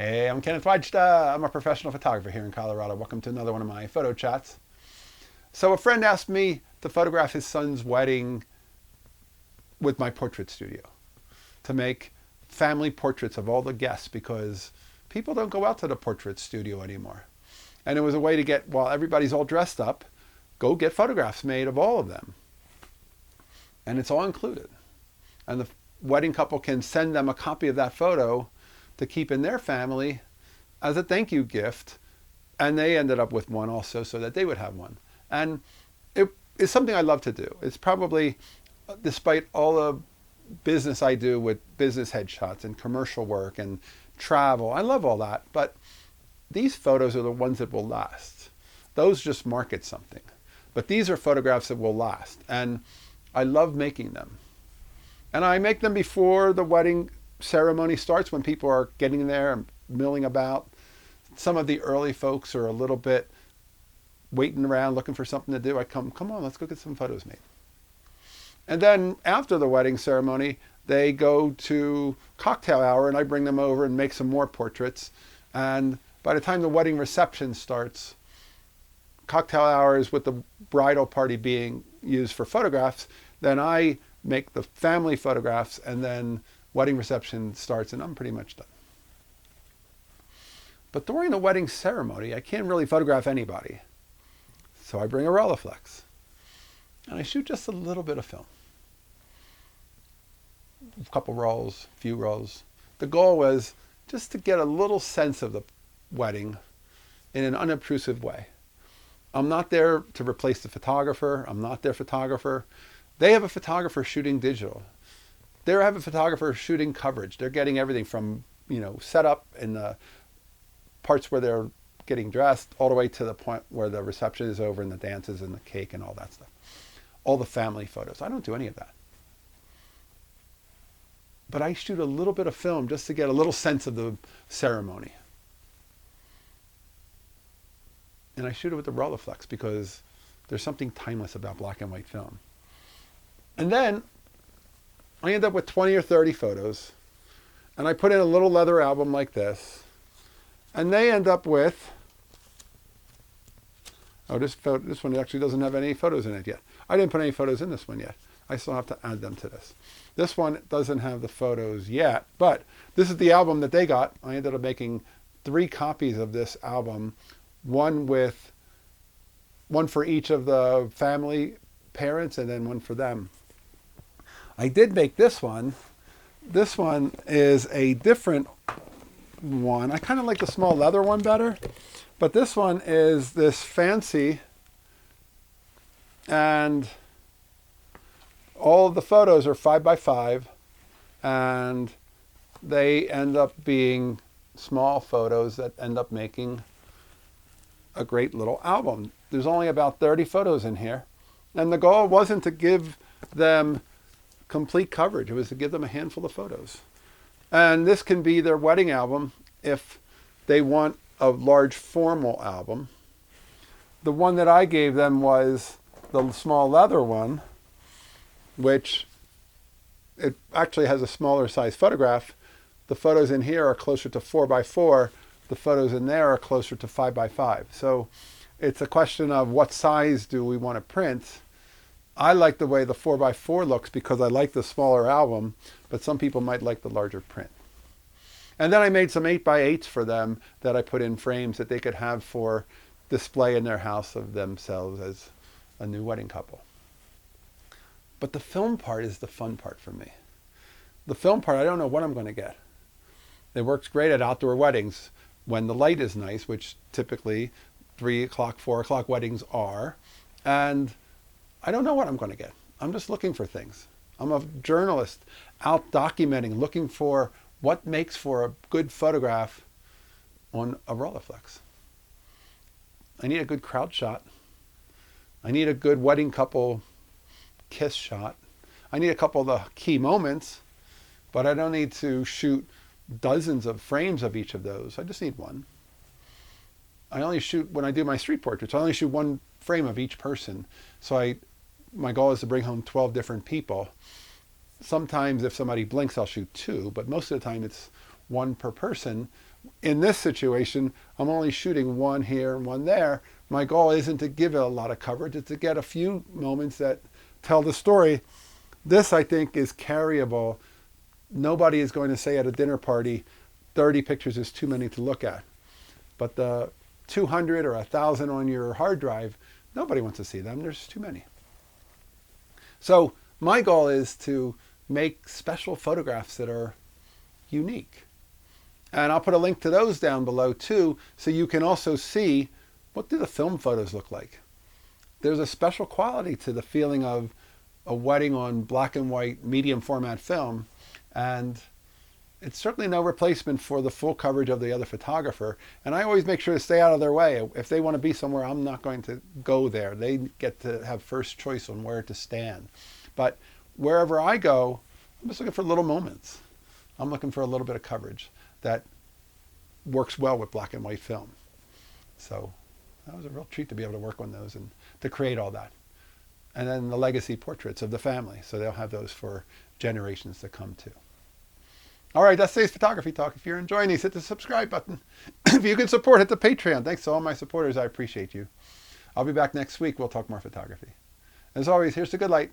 Hey, I'm Kenneth Wajda. I'm a professional photographer here in Colorado. Welcome to another one of my photo chats. So a friend asked me to photograph his son's wedding with my portrait studio, to make family portraits of all the guests because people don't go out to the portrait studio anymore. And it was a way to get, while everybody's all dressed up, go get photographs made of all of them. And it's all included. And the wedding couple can send them a copy of that photo to keep in their family as a thank you gift. And they ended up with one also so that they would have one. And it is something I love to do. It's probably, despite all the business I do with business headshots and commercial work and travel, I love all that. But these photos are the ones that will last. Those just market something. But these are photographs that will last. And I love making them. And I make them before the wedding ceremony starts, when people are getting there and milling about. Some of the early folks are a little bit waiting around looking for something to do. I come on, let's go get some photos made. And then after the wedding ceremony, they go to cocktail hour and I bring them over and make some more portraits. And by the time the wedding reception starts, cocktail hour is with the bridal party being used for photographs. Then I make the family photographs, and then wedding reception starts and I'm pretty much done. But during the wedding ceremony, I can't really photograph anybody. So I bring a Rolleiflex and I shoot just a little bit of film. A couple rolls, a few rolls. The goal was just to get a little sense of the wedding in an unobtrusive way. I'm not there to replace the photographer. I'm not their photographer. They have a photographer shooting digital. They have a photographer shooting coverage. They're getting everything from, setup and the parts where they're getting dressed all the way to the point where the reception is over and the dances and the cake and all that stuff. All the family photos. I don't do any of that. But I shoot a little bit of film just to get a little sense of the ceremony. And I shoot it with the Rolleiflex because there's something timeless about black and white film. And then I end up with 20 or 30 photos, and I put in a little leather album like this, and they end up with, this one actually doesn't have any photos in it yet. I didn't put any photos in this one yet. I still have to add them to this. This one doesn't have the photos yet, but this is the album that they got. I ended up making 3 copies of this album, one for each of the family parents and then one for them. I did make this one. This one is a different one. I kind of like the small leather one better, but this one is this fancy, and all of the photos are 5x5, and they end up being small photos that end up making a great little album. There's only about 30 photos in here, and the goal wasn't to give them complete coverage. It was to give them a handful of photos. And this can be their wedding album if they want a large formal album. The one that I gave them was the small leather one, which it actually has a smaller size photograph. The photos in here are closer to 4x4. The photos in there are closer to 5x5. So it's a question of what size do we want to print. I like the way the 4x4 looks because I like the smaller album, but some people might like the larger print. And then I made some 8x8s for them that I put in frames that they could have for display in their house of themselves as a new wedding couple. But the film part is the fun part for me. The film part, I don't know what I'm going to get. It works great at outdoor weddings when the light is nice, which typically 3 o'clock, 4 o'clock weddings are. And I don't know what I'm going to get. I'm just looking for things. I'm a journalist out documenting, looking for what makes for a good photograph on a Rolleiflex. I need a good crowd shot. I need a good wedding couple kiss shot. I need a couple of the key moments, but I don't need to shoot dozens of frames of each of those. I just need one. I only shoot, when I do my street portraits, I only shoot one frame of each person. So my goal is to bring home 12 different people. Sometimes if somebody blinks, I'll shoot 2, but most of the time it's 1 per person, In this situation, I'm only shooting one here and one there. My goal isn't to give it a lot of coverage, it's to get a few moments that tell the story. This, I think, is carryable. Nobody is going to say at a dinner party, 30 pictures is too many to look at. But the 200 or 1,000 on your hard drive, nobody wants to see them. There's too many. So my goal is to make special photographs that are unique. And I'll put a link to those down below too, so you can also see what do the film photos look like. There's a special quality to the feeling of a wedding on black and white medium format film, and it's certainly no replacement for the full coverage of the other photographer. And I always make sure to stay out of their way. If they want to be somewhere, I'm not going to go there. They get to have first choice on where to stand. But wherever I go, I'm just looking for little moments. I'm looking for a little bit of coverage that works well with black and white film. So that was a real treat to be able to work on those and to create all that. And then the legacy portraits of the family. So they'll have those for generations to come too. All right, that's today's Photography Talk. If you're enjoying these, hit the subscribe button. If you can support, hit the Patreon. Thanks to all my supporters. I appreciate you. I'll be back next week. We'll talk more photography. As always, here's the good light.